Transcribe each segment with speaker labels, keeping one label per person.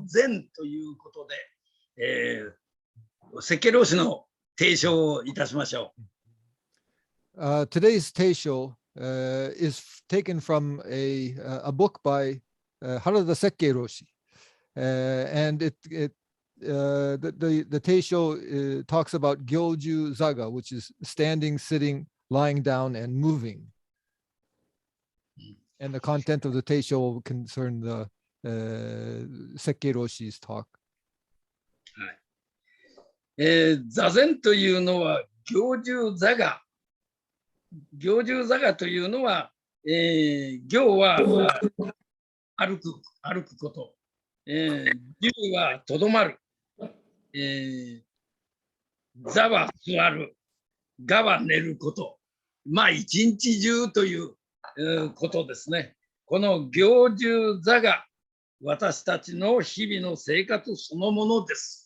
Speaker 1: 禅ということで、設計老師の提唱をいたしましょ
Speaker 2: う。Today's teisho is taken from a book by Harada Sekkei Roshi. And the teisho talks about Gyoju Zaga, which is standing, sitting, lying down, and moving. And the content of the teisho will concern the Sekkei Roshi's talk.
Speaker 1: 座禅というのは行住座が。行住座がというのは、行は歩くこと。住はとどまる。座は座る。がは寝ること。まあ一日中ということですね。この行住座が私たちの日々の生活そのものです。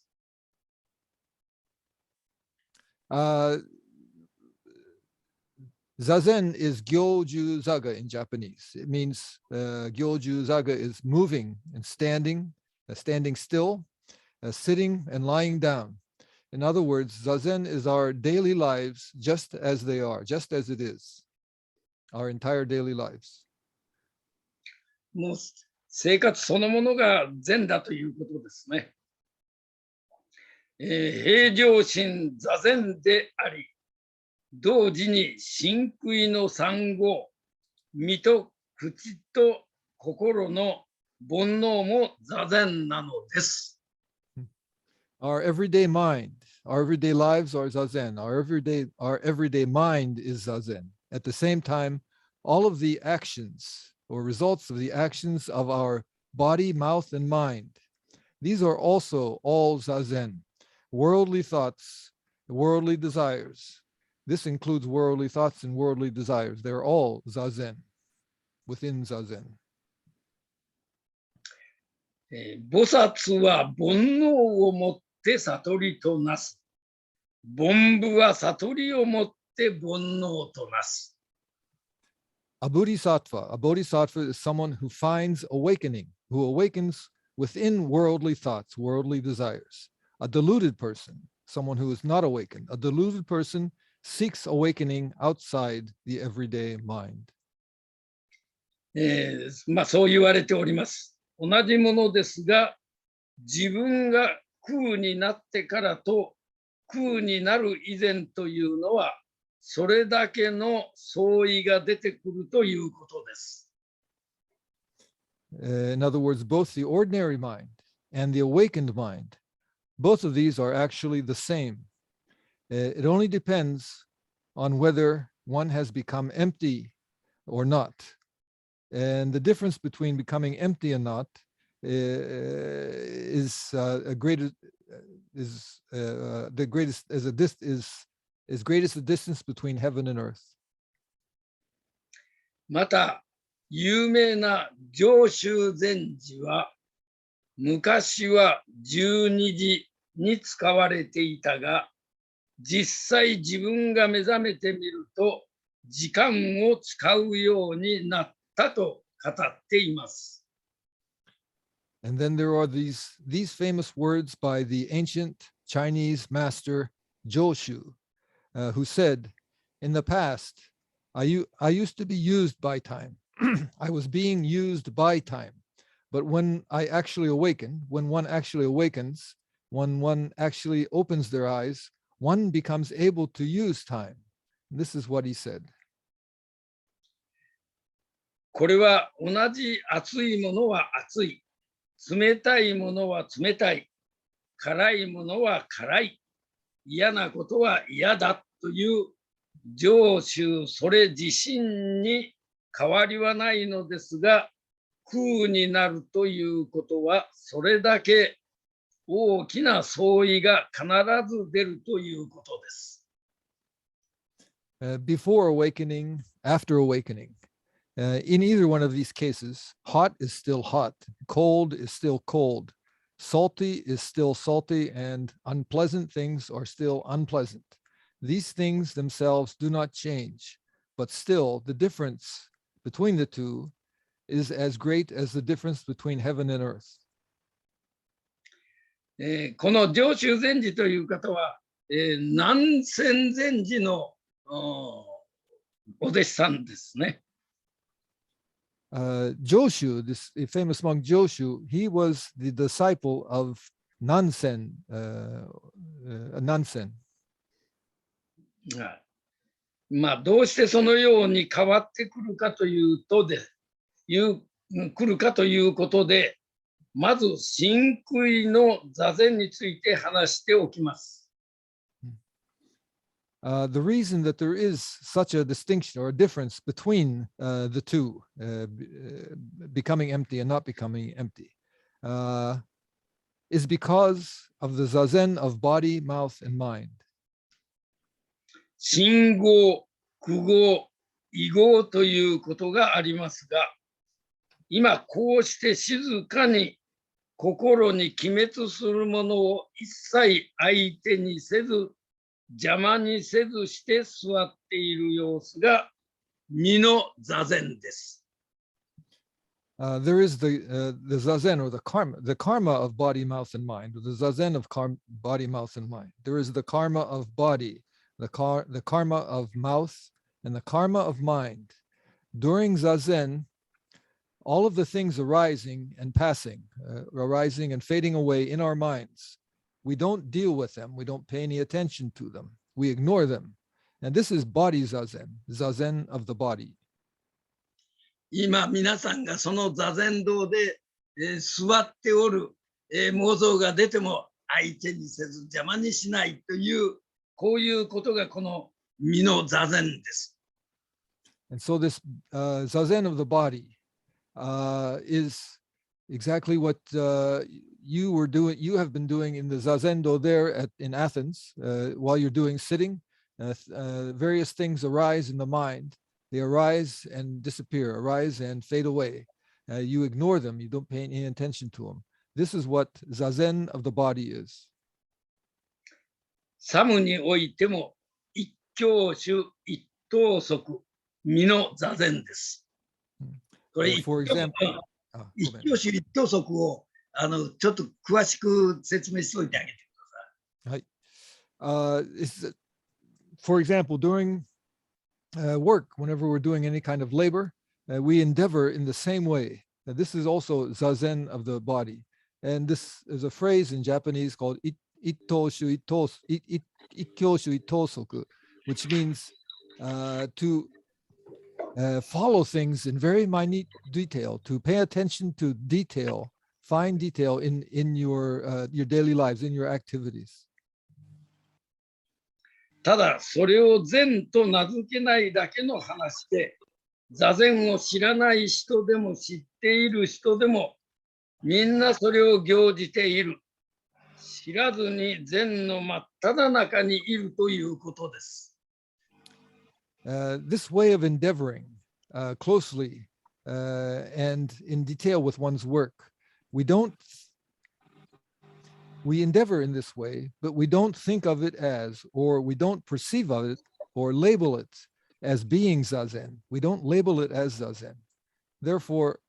Speaker 2: Zazen is Gyoju Zaga in Japanese. It means Gyoju Zaga is moving and standing still, sitting and lying down. In other words, Zazen is our daily lives just as they are, just as it is, our entire daily lives.
Speaker 1: もう生活そのものが禅だということですね。平常心座禅であり、同時に真悔の三語、身と口と心の煩悩も座禅なのです。
Speaker 2: Our everyday mind, our everyday lives are zazen. Our everyday mind is zazen. At the same time, all of the actions or results of the actions of our body, mouth, and mind, these are also all zazen. Worldly thoughts, worldly desires. This includes worldly thoughts and worldly desires. They're all zazen, within zazen.
Speaker 1: 菩薩は煩悩をもって悟りとなす。凡夫は悟りをもって煩悩となす。
Speaker 2: A bodhisattva is someone who finds awakening, who awakens within worldly thoughts, worldly desires. A deluded person, someone who is not awakened. A deluded person seeks awakening outside the everyday mind.
Speaker 1: まあそう言われております。同じものですが、自分が空になってからと空になる以前というのは、それだけの相違が出てくるということです。
Speaker 2: In other words, both the ordinary mind and the awakened mind, both of these are actually the same. It only depends on whether one has become empty or not. And the difference between becoming empty and not is greatest the distance between heaven and earth.
Speaker 1: また、有名な上州禅師は、昔は12時に使われていたが、実際自分が目覚めてみると、時間を使うようになったと語っています。
Speaker 2: And then there are these famous words by the ancient Chinese master Joshu, who said, in the past, I used to be used by time. I was being used by time. But when I actually awaken, when one actually awakens, when one actually opens their eyes, one becomes able to use time. This is what he said.
Speaker 1: これは同じ熱いものは熱い、冷たいものは冷たい、辛いものは辛い、嫌なことは嫌だという上州それ自身に変わりはないのですが、空になるということはそれだけ大きな相違が必ず出るということです。
Speaker 2: Before awakening, after awakening. In either one of these cases, hot is still hot, cold is still cold, salty is still salty, and unpleasant things are still unpleasant. These things themselves do not change, but still the difference between the two is as great as the difference between heaven and earth.
Speaker 1: この上州禅師という方は、南泉禅師のお弟子さんですね。
Speaker 2: Joshu, this famous monk Joshu, he was the disciple of Nansen. Nansen.
Speaker 1: はい、まあ、どうしてそのように変わってくるかというと来るかということで、まず真空の座禅について話しておきます。
Speaker 2: The reason that there is such a distinction or a difference between the two, becoming empty and not becoming empty, is because of the zazen of body, mouth, and mind.
Speaker 1: 真合、苦合、異合ということがありますが、今こうして静かに心に帰滅するものを一切相手にせず、邪魔にせずして座っている様子が身の座禅です。
Speaker 2: There is the zazen or the karma of body, mouth, and mind, or the zazen of body, mouth, and mind. There is the karma of body, the karma of mouth, and the karma of mind. During zazen, all of the things arising and passing, arising and fading away in our minds, we don't deal with them. We don't pay any attention to them. We ignore them. And this is body zazen, zazen of the body.
Speaker 1: 今皆さんがその座禅道で、座っておる、妄想が出ても相手にせず邪魔にしないという、こういうことがこの身の座禅です。
Speaker 2: And so this zazen of the body is exactly what you have been doing in the Zazendo there in Athens, while you're doing sitting. Various things arise in the mind. They arise and disappear, arise and fade away. You ignore them. You don't pay any attention to them. This is what Zazen of the body is.
Speaker 1: サムにおいても一教種一等足、身の座禅です。これ
Speaker 2: For example,
Speaker 1: 一教種一等足をちょっと詳しく説明しておいてあげてくだ
Speaker 2: さい。For example, during work, whenever we're doing any kind of labor, we endeavor in the same way. This is also zazen of the body. And this is a phrase in Japanese called ikkoshu itosoku, which means to follow things in very minute detail, to pay attention to detail, fine detail in your daily lives, in your activities.
Speaker 1: ただそれを禅と名付けないだけの話で、座禅を知らない人でも知っている人でもみんなそれを行じている。知らずに禅の真っ只中にいるということです。
Speaker 2: This way of endeavoring closely and in detail with one's work, we endeavor in this way, but we don't think of it as, or we don't perceive of it or label it as being zazen. We don't label it as zazen. Therefore,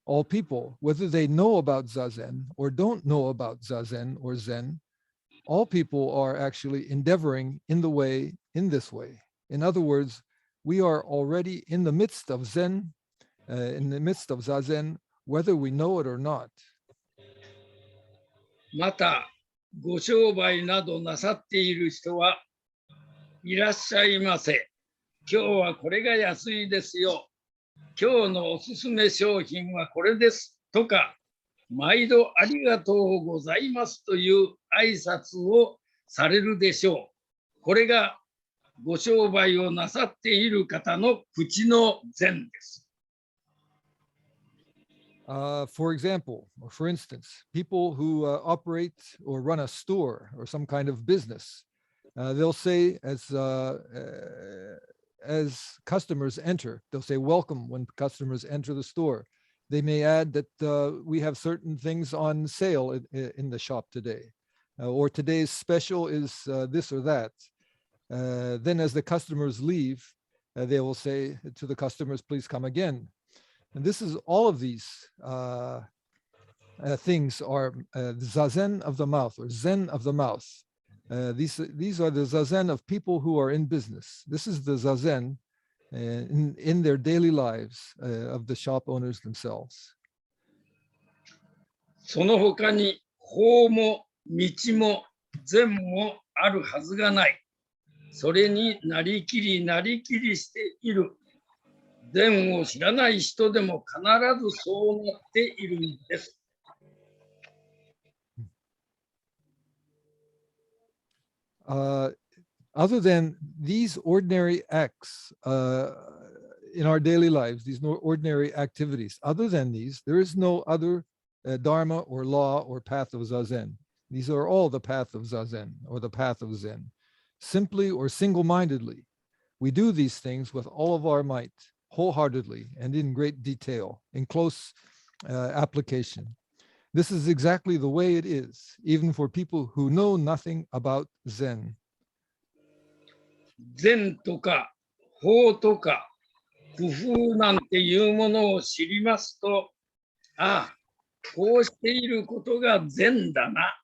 Speaker 2: all people, whether they know about zazen or don't know about zazen or zen, all people are actually endeavoring in this way. In other words, we are already in the midst of zen, in the midst of zazen, whether we know it or not.
Speaker 1: また、ご商売などなさっている人はいらっしゃいませ。今日はこれが安いですよ。今日のおすすめ商品はこれですとか、毎度ありがとうございますという挨拶をされるでしょう。これがご商売をなさっている方の口の禅です。
Speaker 2: For example, or for instance, people who operate or run a store or some kind of business, they'll say as customers enter, they'll say welcome when customers enter the store. They may add that we have certain things on sale in the shop today, or today's special is this or that. Then as the customers leave, they will say to the customers, please come again. And this is all of these things are the zazen of the mouth or zen of the mouth. These are the zazen of people who are in business. This is the zazen in their daily lives of the shop owners themselves.
Speaker 1: その他に法も道も善もあるはずがない。それになりきりしている。善を知らない人でも必ずそうなっているんです。
Speaker 2: Other than these ordinary acts in our daily lives, these ordinary activities, other than these, there is no other Dharma or law or path of Zazen. These are all the path of Zazen or the path of Zen. Simply or single-mindedly, we do these things with all of our might, wholeheartedly, and in great detail, in close application. This is exactly the way it is, even for people who know nothing about Zen.
Speaker 1: 善とか法とか工夫なんていうものを知りますと、ああ、こうしていることが善だな、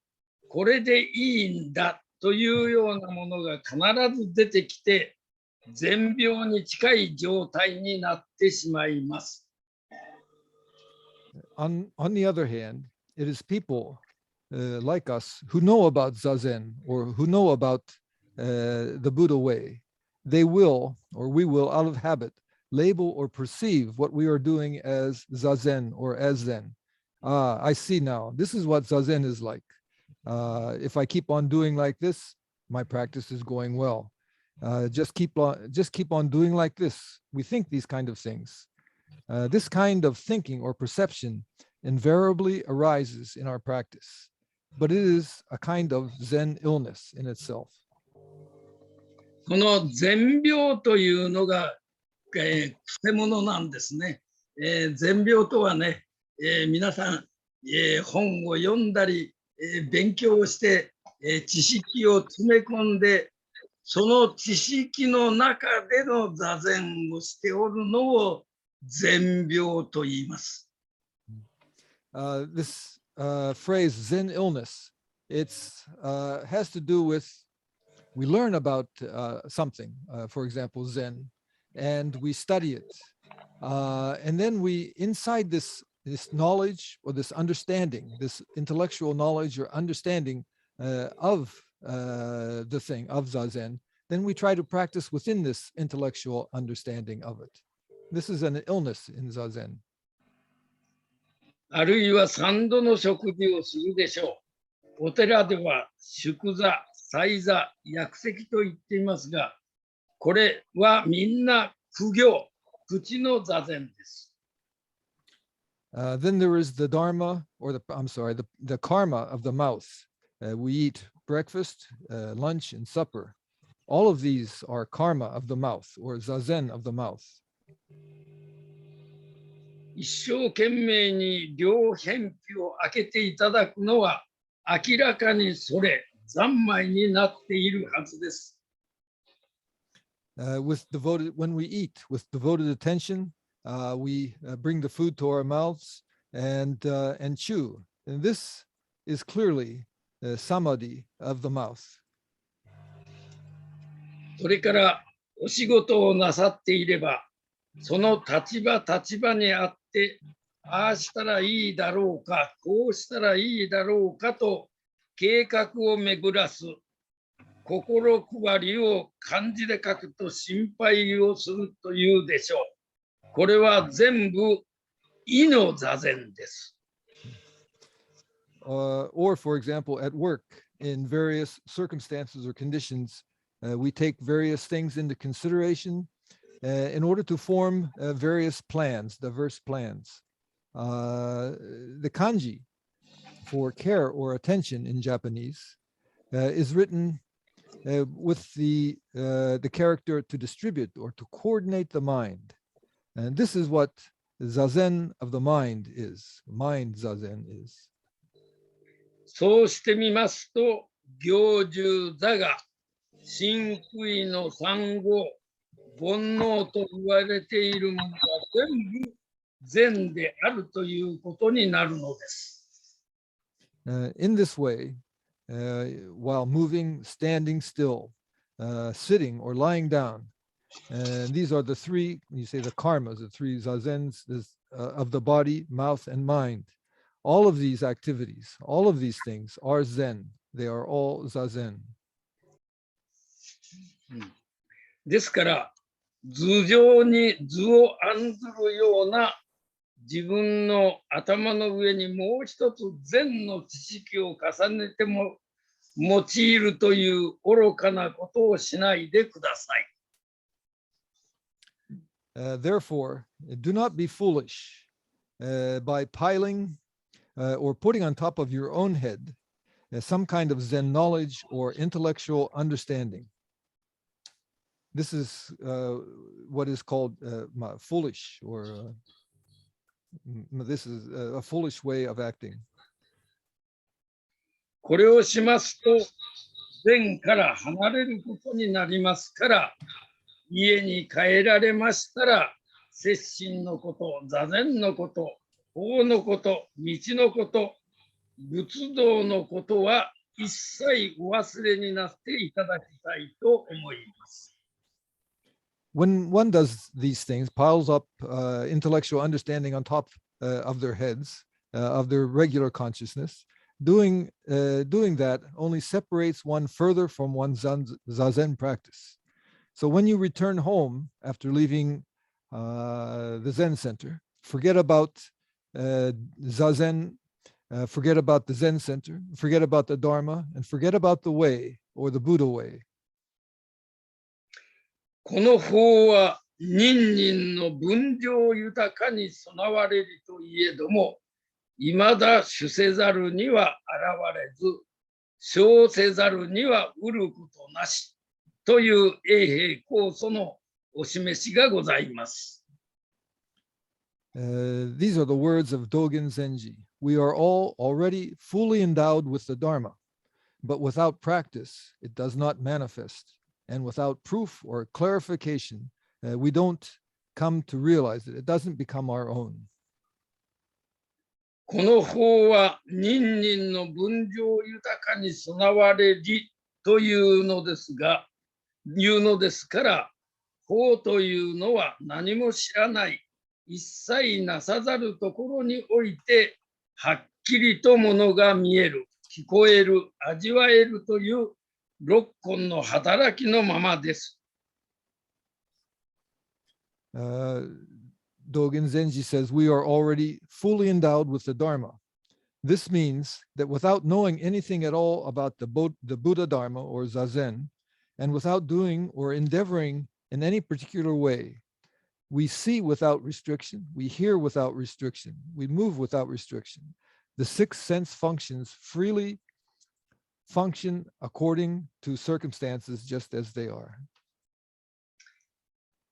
Speaker 1: これでいいんだというようなものが必ず出てきて、善病に近い状態になってしまいます。
Speaker 2: On the other hand, it is people like us who know about Zazen or who know about the Buddha way. They will, or we will, out of habit, label or perceive what we are doing as Zazen or as Zen. I see now. This is what Zazen is like. If I keep on doing like this, my practice is going well. Just keep on doing like this. We think these kind of things. This kind of thinking or perception invariably arises in our practice, but it is a kind of Zen illness in itself.
Speaker 1: この善病というのが、くせ者なんですね。善病とはね、皆さん、本を読んだり、勉強して、知識を詰め込んで、その知識の中での座禅をしておるのを善病と言います。
Speaker 2: This phrase, Zen illness, it has to do with, we learn about something, for example, Zen, and we study it. And then we, inside this knowledge or this understanding, this intellectual knowledge or understanding of the thing, of Zazen, then we try to practice within this intellectual understanding of it. This is an illness in Zazen.
Speaker 1: あるいは3度の食事をするでしょう。お寺では宿座、祭座、薬石と言っていますが、これはみんな苦行、口の座禅です。
Speaker 2: Then there is the Dharma, or the karma of the mouth. We eat breakfast, lunch, and supper. All of these are karma of the mouth, or zazen of the mouth.
Speaker 1: 一生懸命に両辺皮を開けていただくのは明らかにそれ、三昧になっているはずです。
Speaker 2: When we eat with devoted attention, we bring the food to our mouths and chew. And this is clearly samadhi of the mouth.
Speaker 1: それからお仕事をなさっていれば、その立場にあって、ああしたらいいだろうか、こうしたらいいだろうかと計画を巡らす、心配りを漢字で書くと心配をするというでしょう。これは全部意の座禅です。
Speaker 2: Or, for example, at work, in various circumstances or conditions, we take various things into consideration in order to form various plans, diverse plans. The kanji for care or attention in Japanese is written with the character to distribute or to coordinate the mind. And this is what zazen of the mind is, mind zazen is.
Speaker 1: そうしてみますと、行住座が真悔の三号、煩悩と言われているものが全部善であるということになるのです。
Speaker 2: In this way, while moving, standing still, sitting or lying down, and these are the three, you say the karmas, the three zazens of the body, mouth, and mind. All of these activities, all of these things are Zen. They are all zazen.
Speaker 1: ですから、頭上に図を案ずるような自分の頭の上にもう一つ善の知識を重ねても用いるという愚かなことをしないでください。
Speaker 2: Therefore, do not be foolish by piling or putting on top of your own head some kind of Zen knowledge or intellectual understanding. This is what is called foolish, or this is a foolish way of acting.
Speaker 1: これをしますと、善から離れることになりますから、家に帰られましたら、摂心のこと、座禅のこと、法のこと、道のこと、仏道のことは一切お忘れになっていただきたいと思います。
Speaker 2: When one does these things, piles up intellectual understanding on top of their heads, of their regular consciousness, doing that only separates one further from one's zazen practice. So when you return home after leaving the Zen Center, forget about zazen, forget about the Zen Center, forget about the Dharma, and forget about the way or the Buddha way.
Speaker 1: この法は人々の分量豊かに備われるといえども、いまだ主せざるには現れず、小せざるには得ることなしという永平高祖のお示しがございます。
Speaker 2: These are the words of Dogen Zenji. We are all already fully endowed with the Dharma, but without practice, it does not manifest. And without proof or clarification, we don't come to realize it. It doesn't become our own.
Speaker 1: この法は人々の分量豊かに備われりというのですから、法というのは何も知らない、一切なさざるところにおいて、はっきりとものが見える、聞こえる、味わえるという六根の働きのままです。
Speaker 2: Dogen Zenji says we are already fully endowed with the Dharma. This means that without knowing anything at all about the Buddha Dharma or Zazen, and without doing or endeavoring in any particular way, we see without restriction, we hear without restriction, we move without restriction. The six sense functions freely function according to circumstances just as they are.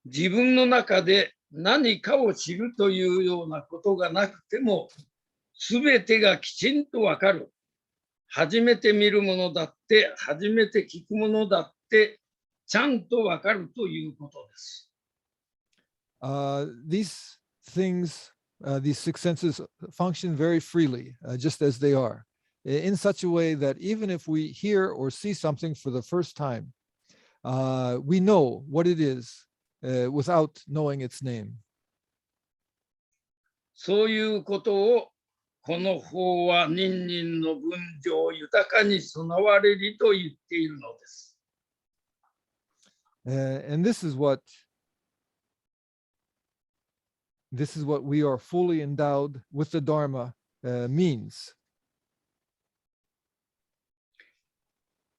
Speaker 1: 自分の中で何かを知るというようなことがなくても、すべてがきちんとわかる。初めて見るものだって、初めて聞くものだって、ちゃんとわかるということです。
Speaker 2: These things, these six senses function very freely, just as they are, in such a way that even if we hear or see something for the first time, we know what it is without knowing its name.
Speaker 1: そういうことを、この法は人々の分量豊かに備われりと言っているのです。
Speaker 2: And this is what we are fully endowed with the Dharma means.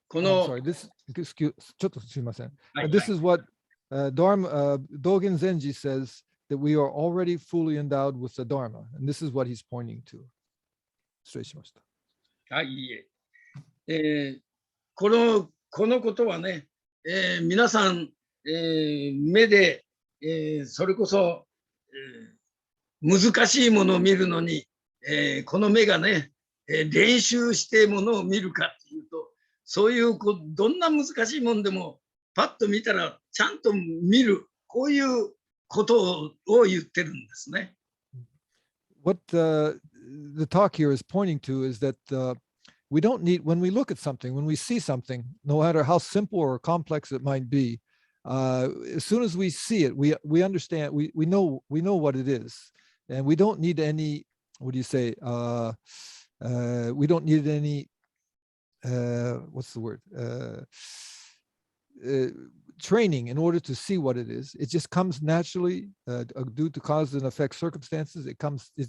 Speaker 1: この
Speaker 2: sorry, this, excuse, ちょっとすいません。This is what Dharma, Dogen Zenji says, that we are already fully endowed with the Dharma. And this is what he's pointing to. 失礼しました。
Speaker 1: はい、いえ。このことはね、皆さん、目で、それこそ、難しいものを見るのに、この目がね、練習してものを見るかっていうと、そういうどんな難しいものでもパッと見たらちゃんと見る、こういうことを言ってるんですね。
Speaker 2: What the talk here is pointing to is that we don't need, when we look at something, when we see something, no matter how simple or complex it might be, as soon as we see it, we understand, we know what it is, and we don't need any, what do you say, we don't need any, what's the word, training in order to see what it is. It just comes naturally, due to cause and effect circumstances. It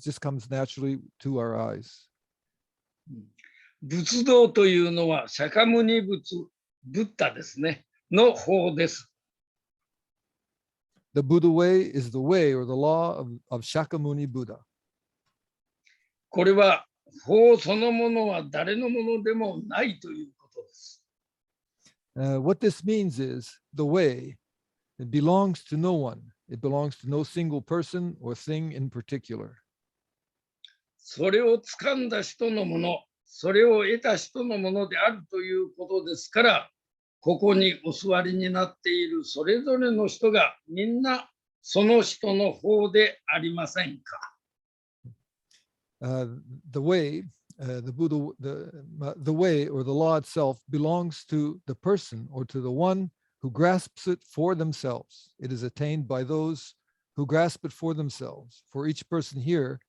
Speaker 2: just comes naturally to our eyes.
Speaker 1: 仏道というのは釈迦牟尼仏、ブッダですね、の法です。
Speaker 2: The Buddha way is the way or the law of Shakyamuni Buddha.
Speaker 1: これは法そのものは誰のものでもないということです。
Speaker 2: What this means is the way, it belongs to no one. It belongs to no single person or thing in particular.
Speaker 1: それを掴んだ人のもの、それを得た人のものであるということですから、ここにお座りになっているそれぞれの人がみんなその人の方でありませんか。
Speaker 2: The way, the Buddha, the way or the law itself belongs to the person or to the one who grasps it for themselves. It is attained by those who grasp it for themselves. For each person here,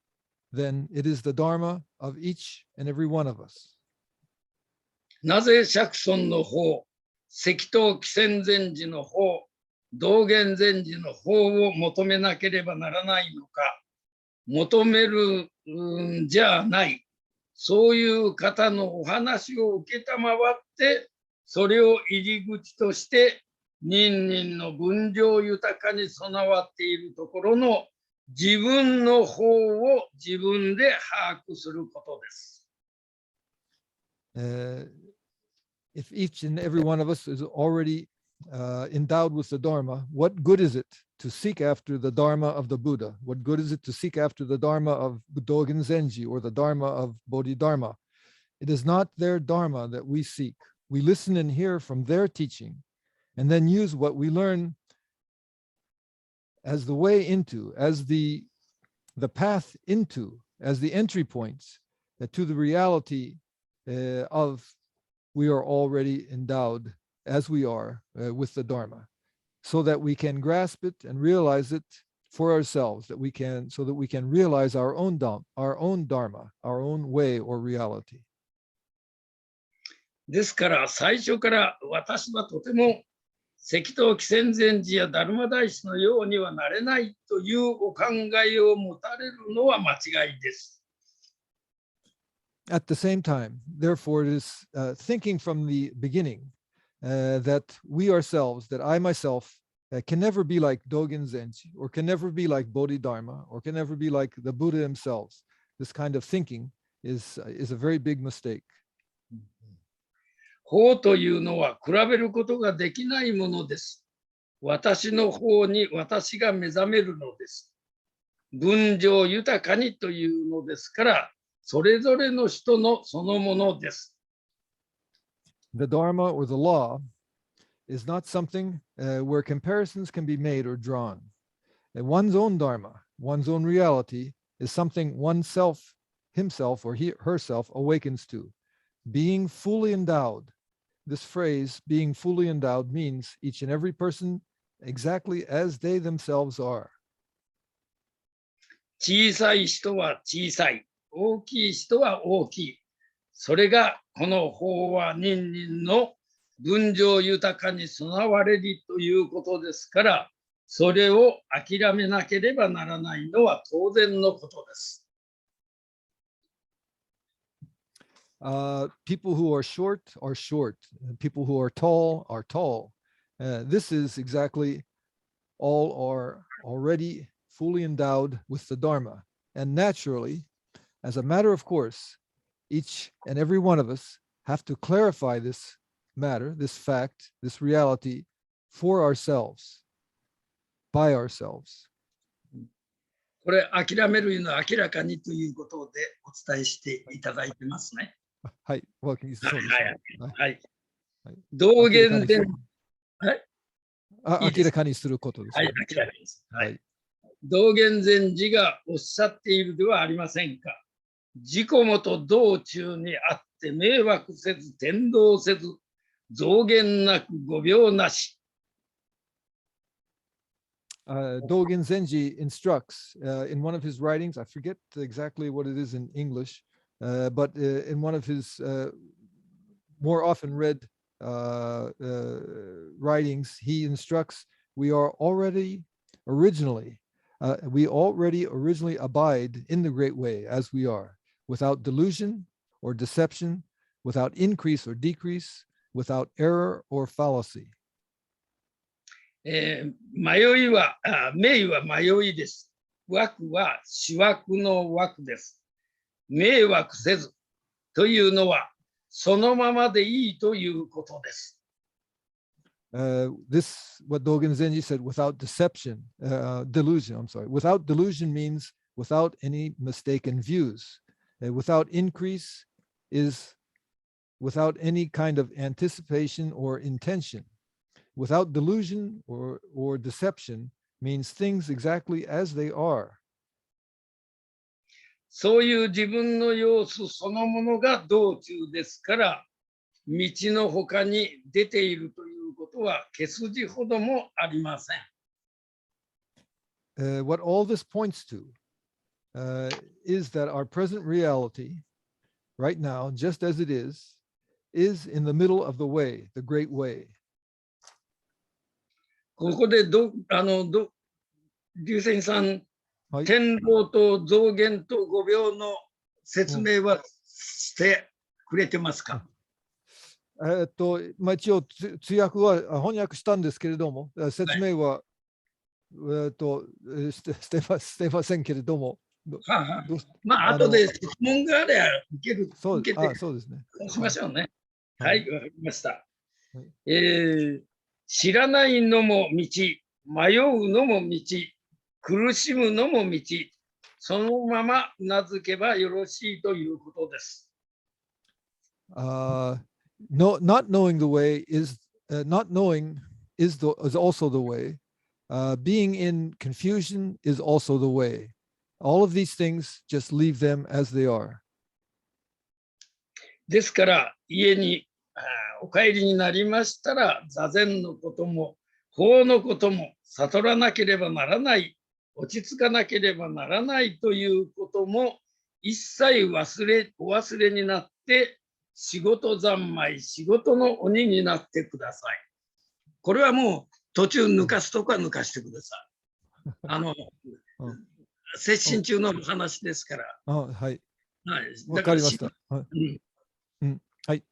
Speaker 2: then it is the Dharma of each and every one of us.
Speaker 1: なぜ釈尊の法、赤頭気仙禅師の法、道元禅師の法を求めなければならないのか。求めるんじゃない。そういう方のお話を受けたまわって、それを入り口として、人々の分量豊かに備わっているところの自分の法を自分で把握することです。
Speaker 2: If each and every one of us is already endowed with the Dharma, what good is it to seek after the Dharma of the Buddha? What good is it to seek after the Dharma of Dogen Zenji or the Dharma of Bodhidharma? It is not their Dharma that we seek. We listen and hear from their teaching and then use what we learn as the way into, as the path into, as the entry points to the reality of we are already endowed as we are with the Dharma, so that we can grasp it and realize it for ourselves, so that we can realize our own Dharma, our own way or reality.
Speaker 1: ですから最初から私はとても赤頭気仙禅師やダルマ大師のようにはなれないというお考えを持たれるのは間違いです。
Speaker 2: At the same time, therefore, it is thinking from the beginning that we ourselves, that I myself can never be like Dogen Zenji, or can never be like Bodhidharma, or can never be like the Buddha himself. This kind of thinking is a very big mistake.
Speaker 1: 法というのは比べることができないものです。私の方に私が目覚めるのです。分量豊かにというのですから、それぞれの人のそのものです。
Speaker 2: The Dharma or the law is not something where comparisons can be made or drawn. And one's own Dharma, one's own reality, is something oneself, himself or herself awakens to. Being fully endowed. This phrase, being fully endowed, means each and every person exactly as they themselves are.
Speaker 1: 小さい人は小さい。大きい人は大きい。それがこの法は人々の分量豊かに備われりということですから、それを諦めなければならないのは当然のことです。
Speaker 2: People who are short are short. People who are tall are tall. This is exactly all are already fully endowed with the Dharma. And naturally, as a matter of course, each and every one of us have to clarify this matter, this fact, this reality for ourselves, by ourselves.
Speaker 1: これ、諦めるのは明らかにということでお伝えしていただいてますね。
Speaker 2: はい、わかります。そうですね。
Speaker 1: はい。道元伝、
Speaker 2: はい。明らかにすることです。
Speaker 1: はい、明らかにです。はい。道元禅師がおっしゃっているではありませんか。自己もと道中にあって迷惑せず転倒せず増減なく誤病なし。
Speaker 2: Dogen Zenji instructs in one of his writings, I forget exactly what it is in English, but in one of his more often read writings, he instructs we already originally abide in the great way as we are, without delusion or deception, without increase or decrease, without error or fallacy.
Speaker 1: 迷いは、迷は迷いです。惑は思惑の惑です。迷惑せずというのはそのままでいいということです。
Speaker 2: This, what Dogen Zenji said, without deception, delusion, I'm sorry, without delusion means without any mistaken views. Without increase is without any kind of anticipation or intention. Without delusion or deception means things exactly as they are.
Speaker 1: そういう自分の様子そのものが道中ですから、道の他に出ているということは毛筋ほどもありません。
Speaker 2: What all this points to is that our present reality, right now, just as it is in the middle of the way, the great way.
Speaker 1: ここで流泉さん、
Speaker 2: はい、
Speaker 1: 天道と増減と五病の説明はしてくれてますか？
Speaker 2: 一応通訳は翻訳したんですけれども、説明は、してませんけれども。
Speaker 1: まあ、後で質問があれば受けて
Speaker 2: そうですね。
Speaker 1: しましょうね。はい、わかりました。知らないのも道、迷うのも道、苦しむのも道、そのまま名付けばよろしいということです。
Speaker 2: Not knowing the way is not knowing is also the way. Being in confusion is also the way. All of these things, just leave them as they are.
Speaker 1: ですから家にお帰りになりましたら、座禅のことも法のことも悟らなければならない、落ち着かなければならないということも一切お忘れになって、仕事三昧、仕事の鬼になってください。これはもう途中抜かすとこは抜かしてください。接心中の話ですから。
Speaker 2: はい。
Speaker 1: はい。
Speaker 2: わかりました。はい。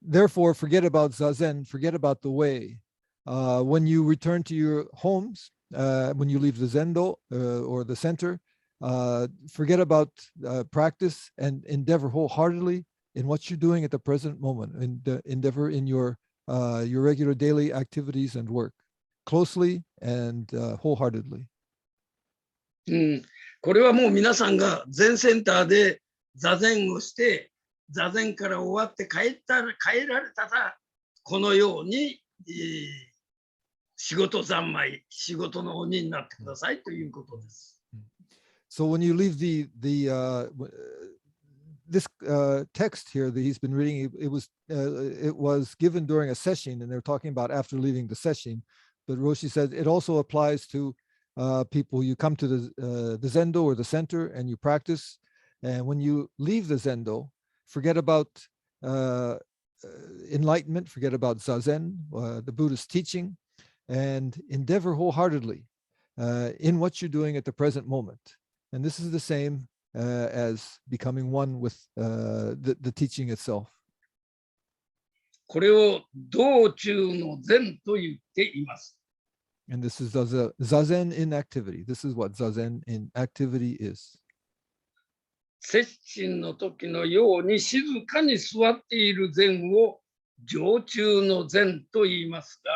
Speaker 2: Therefore, forget about Zazen, forget about the way. When you return to your homes, when you leave the Zendo or the center, forget about practice and endeavor wholeheartedly in what you're doing at the present moment, and endeavor in your regular daily activities and work, closely and wholeheartedly.
Speaker 1: これはもう皆さんが全センターで座禅をして、座禅から終わって帰られたら、このように、仕事三昧、仕事の鬼になってくださいということです。
Speaker 2: So when you leave this text here that he's been reading, it was given during a session, and they're talking about after leaving the session. But Roshi said it also applies to people. You come to the Zendo or the center and you practice, and when you leave the Zendo, forget about enlightenment, forget about Zazen, the Buddhist teaching, and endeavor wholeheartedly in what you're doing at the present moment. And this is the same as becoming one with the teaching itself.
Speaker 1: これを道中の禅と言っています。
Speaker 2: And this is Zazen in activity. This is what Zazen in activity is.
Speaker 1: 接心の時のように静かに座っている禅を常中の禅と言いますが、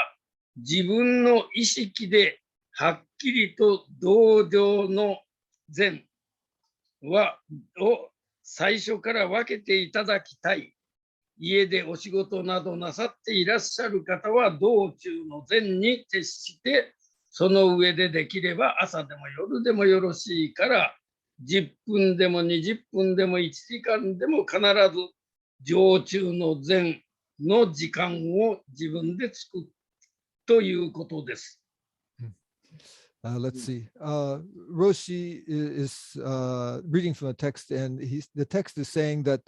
Speaker 1: 自分の意識ではっきりと道場の禅を最初から分けていただきたい。家でお仕事などなさっていらっしゃる方は道中の禅に徹して、その上でできれば朝でも夜でもよろしいから10分でも20分でも1時間でも必ず常駐の禅の時間を自分で作るということです。
Speaker 2: Let's see. Roshi is reading from the text, and the text is saying that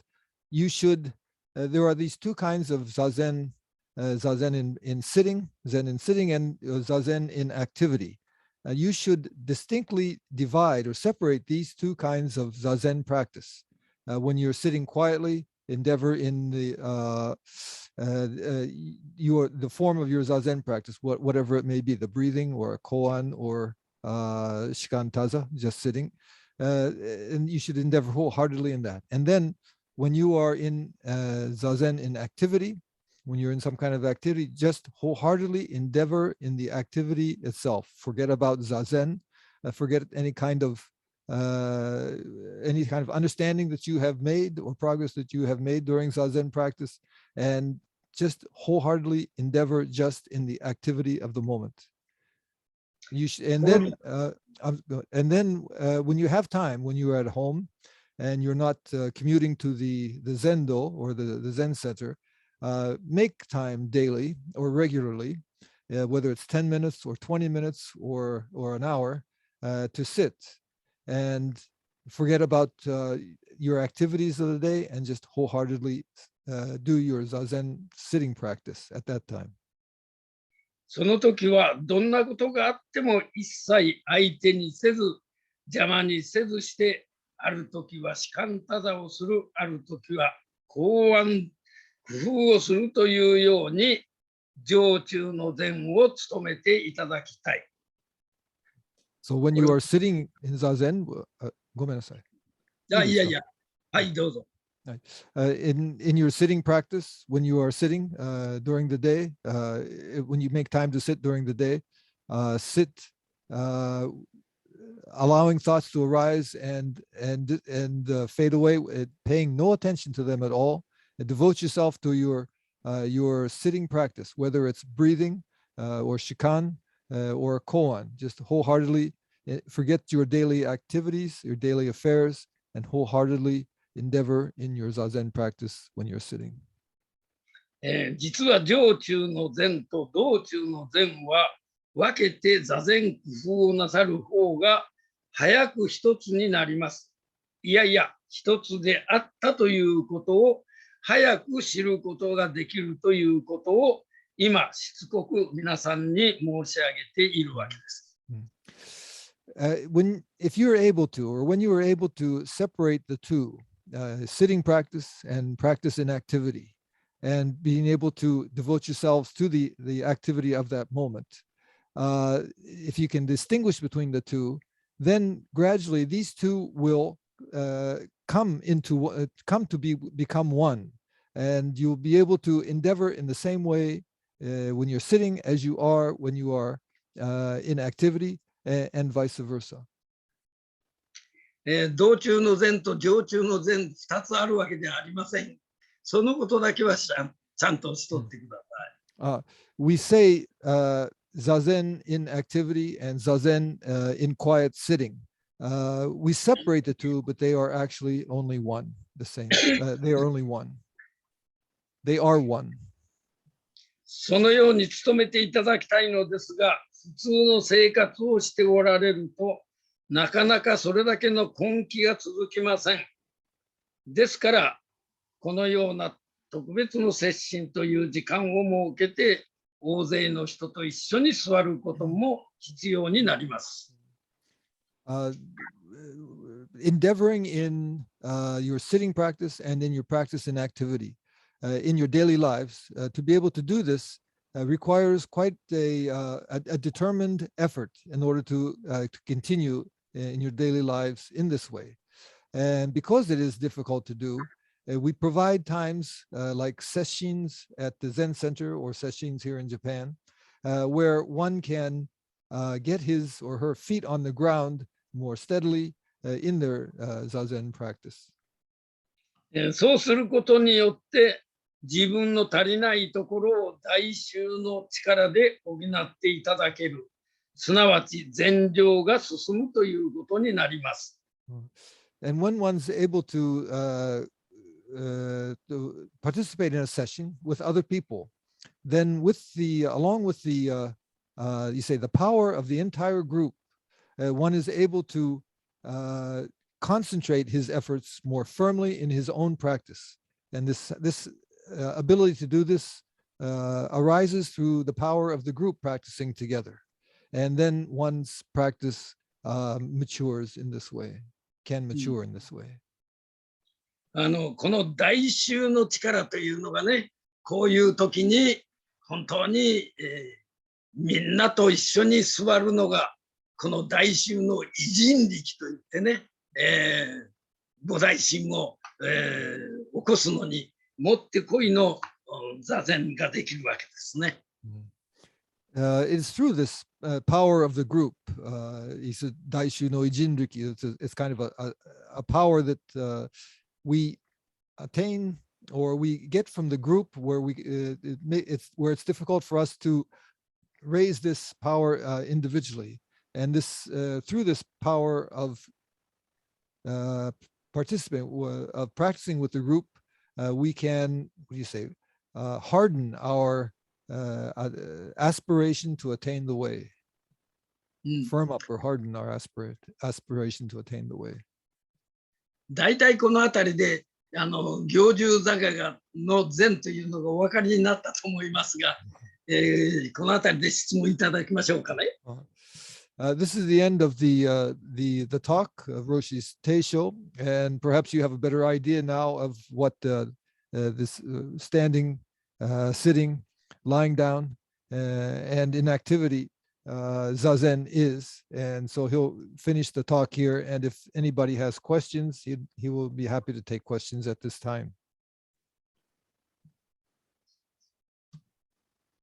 Speaker 2: you should. There are these two kinds of zazen: zazen in sitting, zen in sitting, and zazen in activity. You should distinctly divide or separate these two kinds of zazen practice. When you're sitting quietly, endeavor in the the form of your zazen practice, whatever it may be, the breathing or a koan or shikantaza, just sitting, and you should endeavor wholeheartedly in that. And then when you are in zazen in activity, when you're in some kind of activity, just wholeheartedly endeavor in the activity itself. Forget about zazen, forget any kind of understanding that you have made or progress that you have made during zazen practice, and just wholeheartedly endeavor just in the activity of the moment. And then when you have time, when you are at home and you're not commuting to the zendo or the Zen Center, make time daily or regularly, whether it's 10 minutes or 20 minutes or an hour, to sit and forget about your activities of the day and just wholeheartedly do your zazen sitting practice at that time.
Speaker 1: その時はどんなことがあっても一切相手にせず、邪魔にせずして、ある時は士官多座をする、ある時は公安工夫をするというように、常駐の禅を務めていただきたい。
Speaker 2: So when you are sitting in zazen, ごめんなさい。
Speaker 1: いやいや、はい、どうぞ。
Speaker 2: In your sitting practice, when you are sitting during the day, when you make time to sit during the day, sit, allowing thoughts to arise and fade away, paying no attention to them at all, and devote yourself to your sitting practice, whether it's breathing or shikan or koan. Just wholeheartedly forget your daily activities, your daily affairs, and wholeheartedly endeavor in your zazen practice when you're sitting.
Speaker 1: 実は常駐の禅と道中の禅は分けて座禅工夫をなさる方が早く一つになります。いやいや、一つであったということを早く知ることができるということを今しつこく皆さんに申し上げているわけです。
Speaker 2: If you're able to, or when you are able to separate the two, sitting practice and practice in activity, and being able to devote yourselves to the activity of that moment, if you can distinguish between the two, then gradually these two will become one, and you'll be able to endeavor in the same way when you're sitting as you are when you are in activity, and vice versa.
Speaker 1: 道中の禅と常駐の禅2つあるわけではありません。そのことだけはちゃんとしとってください。
Speaker 2: We say zazen in activity and zazen in quiet sitting. We separate the two, but they are actually only one, the same. They are only one. They are one.
Speaker 1: そのように努めていただきたいのですが、普通の生活をしておられると、なかなかそれだけの根気が続きません。ですから、このような特別の接心という時間を設けて、大勢の人と一緒に座ることも必要になります。
Speaker 2: Endeavoring in your sitting practice and in your practice in activity, in your daily lives, to be able to do this requires quite a determined effort in order to continue in your daily lives in this way. And because it is difficult to do, we provide times like sessions at the Zen Center or sessions here in Japan, where one can get his or her feet on the ground more steadily in their Zazen practice.
Speaker 1: そうすることによって、自分の足りないところを大衆の力で補っていただける。すなわち禅定が進むということになります。
Speaker 2: And when one's able to participate in a session with other people, then along with the you say the power of the entire group, one is able to concentrate his efforts more firmly in his own practice. And this ability to do this arises through the power of the group practicing together. And then one's practice matures in this way, can mature in this way.
Speaker 1: この大衆の力というのがね、こういう時に本当に、みんなと一緒に座るのがこの大衆の偉人力といってね、菩提心を、起こすのにもってこいの座禅ができるわけですね。
Speaker 2: It's through this power of the group. He said, Daishu no Ijinriki. It's kind of a power that we attain or we get from the group where where it's difficult for us to raise this power individually. And this through this power of practicing with the group, we can, what do you say, harden our aspiration to attain the way. Firm up or harden our aspiration to attain the way.
Speaker 1: 大体このあたりで行住座がの禅というのがお分かりになったと思いますが、このあたりで質問いただきましょうかね。
Speaker 2: This is the end of the talk of Roshi's Teisho, and perhaps you have a better idea now of what this standing, sitting, lying down, and inactivity Zazen is. And so he'll finish the talk here, and if anybody has questions, he will be happy to take questions at this time.